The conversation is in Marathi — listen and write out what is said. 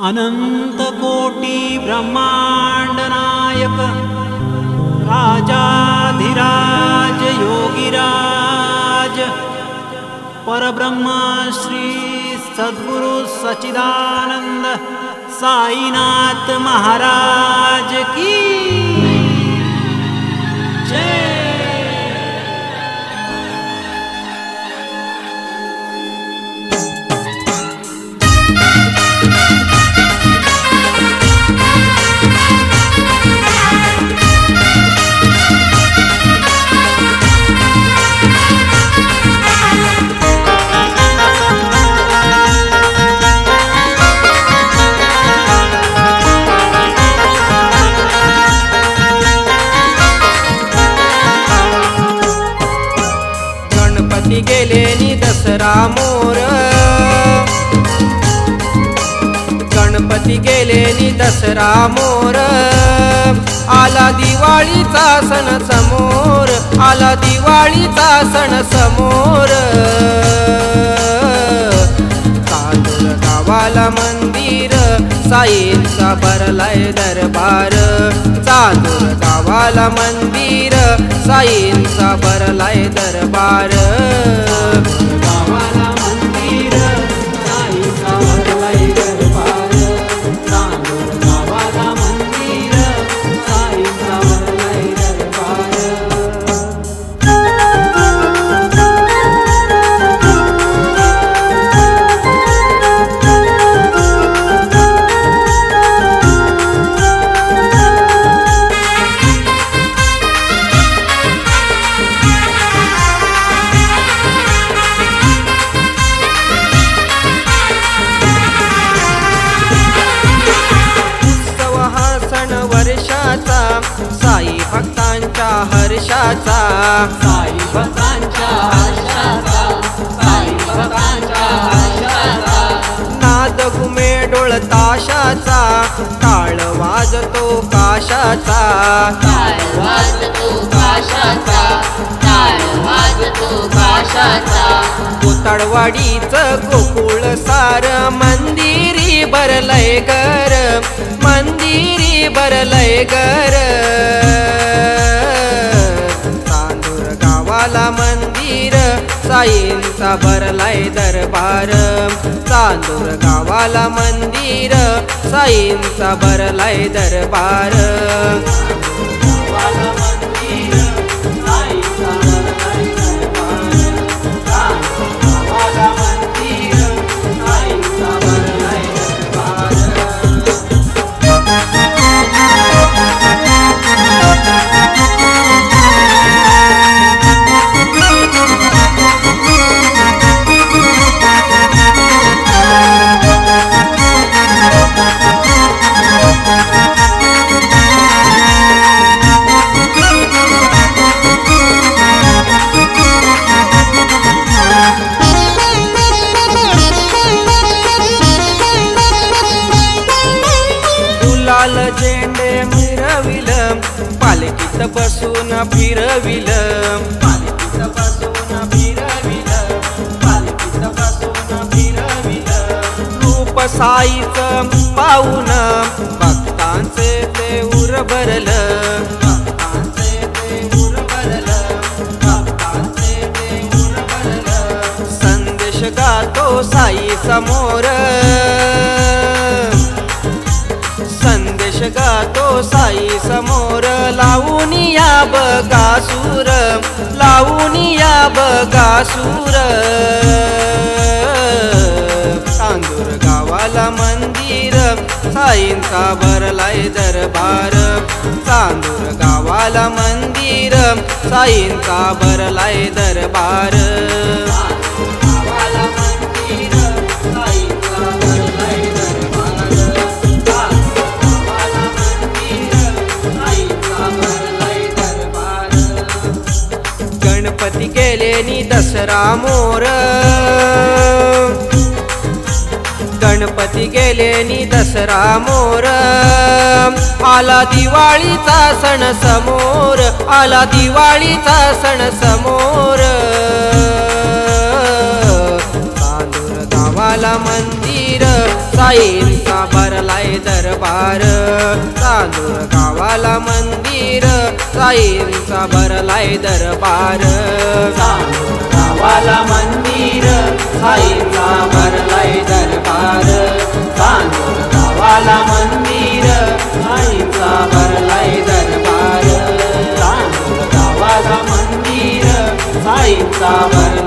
अनंत कोटी ब्रह्मांड नायक राजाधिराज योगीराज परब्रह्म श्री सद्गुरु सच्चिदानंद साईनाथ महाराज की जय। गेले नि दसरा मोर, गणपती गेले नि दसरा मोर, आला दिवाळीचा सण समोर, आला दिवाळीचा सण समोर। चांदूर गावाला मंदिर साईंचा भरलाय दरबार, चांदूर गावाला मंदिर साईंचा भरलाय दरबार। गावाला मंदिर साईंचा भरलाय दरबार, चांदूर गावाला मंदिर साईंचा भरलाय दरबार। साई भक्तांच्या हर्षाचा, साई भक्तांच्या हर्षाचा, साई भक्तांच्या हर्षाचा। नाद घुमे डोळ ताशाचा, टाळ वाजतो काशाचा, टाळ वाजतो काशाचा, टाळ वाजतो काशाचा। कोताळवाडीचं गोकुळ सार मंदिरी भरलय घर, मंदिरी भरलय घर। चांदूर गावाला मंदिर साईंचा भरलाय दरबार, चांदूर गावाला मंदिर साईंचा भरलाय दरबार। गावाला मंदिर साईंचा भरलाय दरबार, चांदूर गावाला मंदिर साईंचा भरलाय दरबार। गुलाल झेंडे मिरविल, पालखीत बसून फिरविल, पालखीत बसून फिरविल, पालखीत बसून फिरविल। रूप साईचं पाहून भक्तांचे ते उर भरलं, भक्तांचे ते उर भरलं, भक्तांचे ते उर भरलं। संदेश गातो साई समोर, संदेश गातो साई समोर। लावून या बगासूर, लावून या बगासूर। चांदूर गावाला मंदिर साईंचा भरलाय दरबार, चांदूर गावाला मंदिर साईंचा भरलाय दरबार। गावाला मंदिर साईंचा भरलाय दरबार, गावाला मंदिर साईंचा भरलाय दरबार। गणपती गेले नि दसरा मोर, गणपती गेले नि दसरा मोर, आला दिवाळीचा सण समोर, आला दिवाळीचा सण समोर. चांदूर गावाला मंदिर, साईंचा भरलाय दरबार. चांदूर गावाला मंदिर, साईंचा भरलाय दरबार. चांदूर गावाला मंदिर, साईंचा भरलाय दरबार. चांदूर गावाला मंदिर, साईंचा भरलाय दरबार. चांदूर गावाला मंदिर, साईंचा भरलाय